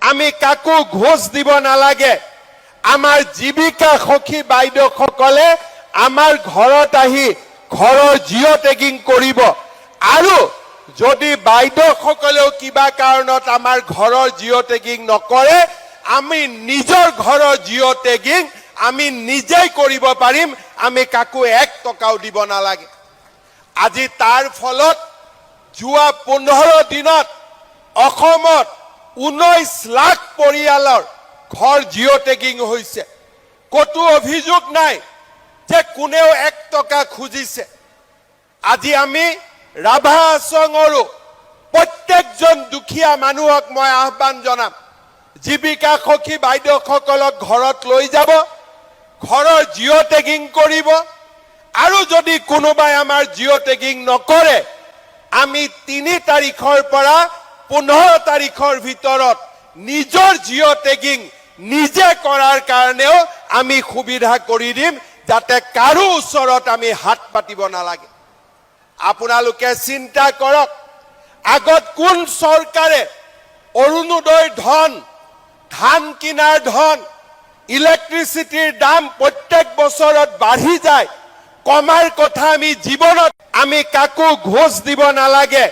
আমি কাকো ঘোষ দিব নালাগে। আমাৰ জীৱিকা সখী বাইদেউসকলে আমাৰ ঘৰত আহি ঘৰৰ জিঅ' টেগিং কৰিব আৰু যদি বাইদেউসকলেও কিবা কাৰণত আমাৰ ঘৰৰ জিঅ' টেগিং নকৰে আমি নিজৰ ঘৰৰ জিঅ' টেগিং আমি নিজেই কৰিব পাৰিম। আমি কাকো 1 টকাও দিব নালাগে। আজি তাৰ ফলত যোৱা 15 দিনত অসমত 19 লাখ পৰিয়ালৰ ঘৰ জিঅ' টেগিং হৈছে। কতো অভিযোগ নাই যে কোনেও 1 টকা খুজিছে। আজি আমি ৰাভা আশ্ৰমৰো প্ৰত্যেকজন দুখীয়া মানুহক মই আহ্বান জনাম, জীৱিকা সখী বাইদেউসকলক ঘৰত লৈ যাব, ঘৰৰ জিঅ' টেগিং কৰিব আৰু যদি কোনোবাই আমাৰ জিঅ' টেগিং নকৰে আমি 3 তাৰিখৰ পৰা 15 তাৰিখৰ ভিতৰত নিজৰ জিঅ' টেগিং নিজে কৰাৰ কাৰণেও আমি সুবিধা কৰি দিম, যাতে কাৰো ওচৰত আমি হাত পাতিব নালাগে। আপোনালোকে চিন্তা কৰক, আগত কোন চৰকাৰে অৰুণোদয়ৰ ধন, ধান কিনাৰ ধন, ইলেক্ট্ৰিচিটিৰ দাম প্ৰত্যেক বছৰত বাঢ়ি যায়, কমাৰ কথা আমি জীৱনত আমি কাকো ঘোষ দিব নালাগে।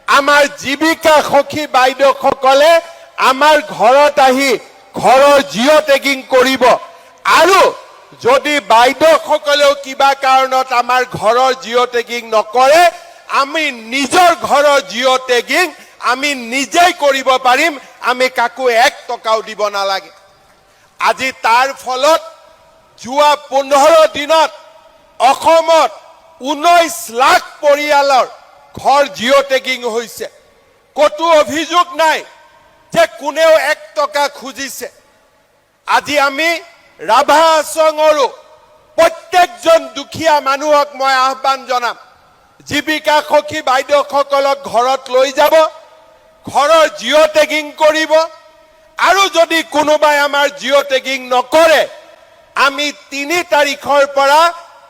আমাৰ জীৱিকা সখী বাইদেউসকলে আমাৰ ঘৰত আহি ঘৰৰ জিঅ' টেগিং কৰিব আৰু যদি বাইদেউসকলেও কিবা কাৰণত আমাৰ ঘৰৰ জিঅ' টেগিং নকৰে আমি নিজৰ ঘৰৰ জিঅ' টেগিং আমি নিজেই কৰিব পাৰিম। আমি কাকো 1 টকাও দিব নালাগে। আজি তাৰ ফলত যোৱা 15 দিনত অসমত 19 লাখ পৰিয়ালৰ ঘৰ জিঅ' টেগিং হৈছে। কতো অভিযোগ নাই যে কোনেও 1 টকা খুজিছে। আজি আমি ৰাভা আশ্ৰমৰো প্ৰত্যেকজন দুখীয়া মানুহক মই আহ্বান জনাম, জীৱিকা সখী বাইদেউসকলক ঘৰত লৈ যাব, ঘৰৰ জিঅ' টেগিং কৰিব আৰু যদি কোনোবাই আমাৰ জিঅ' টেগিং নকৰে আমি 3 তাৰিখৰ পৰা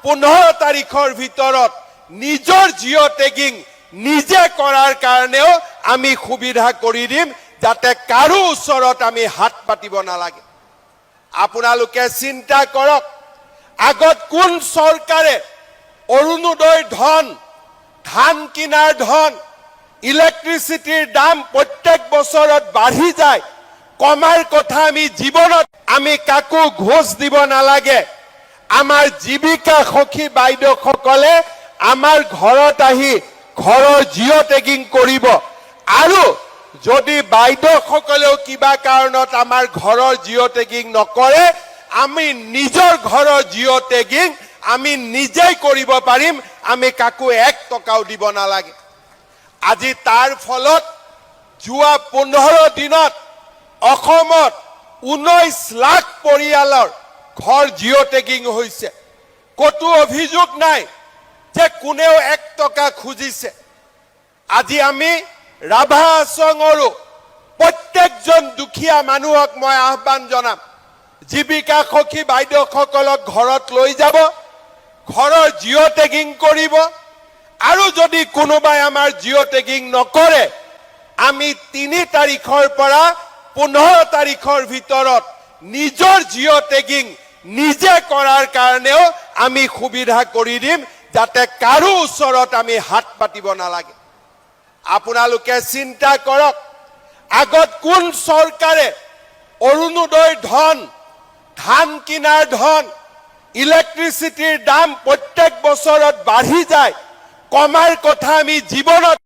15 তাৰিখৰ ভিতৰত নিজৰ জিঅ' টেগিং নিজে কৰাৰ কাৰণেও আমি সুবিধা কৰি দিম, যাতে কাৰো ওচৰত আমি হাত পাতিব নালাগে। আপোনালোকে চিন্তা কৰক, আগত কোন চৰকাৰে অৰুণোদয়ৰ ধন, ধান কিনাৰ ধন, ইলেক্ট্ৰিচিটিৰ দাম প্ৰত্যেক বছৰত বাঢ়ি যায়, কমাৰ কথা আমি জীৱনত আমি কাকো ঘোষ দিব নালাগে। আমাৰ জীৱিকা সখী বাইদেউসকলে আমাৰ ঘৰত আহি ঘৰৰ জিঅ' টেগিং কৰিব আৰু যদি বাইদেউসকলেও কিবা কাৰণত আমাৰ ঘৰৰ জিঅ' টেগিং নকৰে আমি নিজৰ ঘৰৰ জিঅ' টেগিং আমি নিজেই কৰিব পাৰিম। আমি কাকো 1 টকাও দিব নালাগে। আজি তাৰ ফলত যোৱা 15 দিনত অসমত 19 লাখ পৰিয়ালৰ ঘৰ জিঅ' টেগিং হৈছে। কতো অভিযোগ নাই যে কোনেও 1 টকা খুজিছে। আজি আমি ৰাভা আশ্ৰমৰো প্ৰত্যেকজন দুখীয়া মানুহক মই আহ্বান জনাম, জীৱিকা সখী বাইদেউসকলক ঘৰত লৈ যাব, ঘৰৰ জিঅ' টেগিং কৰিব আৰু যদি কোনোবাই আমাৰ জিঅ' টেগিং নকৰে আমি 3 তাৰিখৰ পৰা 15 তাৰিখৰ ভিতৰত নিজৰ জিঅ' টেগিং নিজে কৰাৰ কাৰণেও আমি সুবিধা কৰি দিম, যাতে কাৰো ওচৰত আমি হাত পাতিব নালাগে। আপোনালোকে চিন্তা কৰক, আগত কোন চৰকাৰে অৰুণোদয়ৰ ধন, ধান কিনাৰ ধন, ইলেক্ট্ৰিচিটিৰ দাম প্ৰত্যেক বছৰত বাঢ়ি যায়, কমাৰ কথা আমি জীৱনত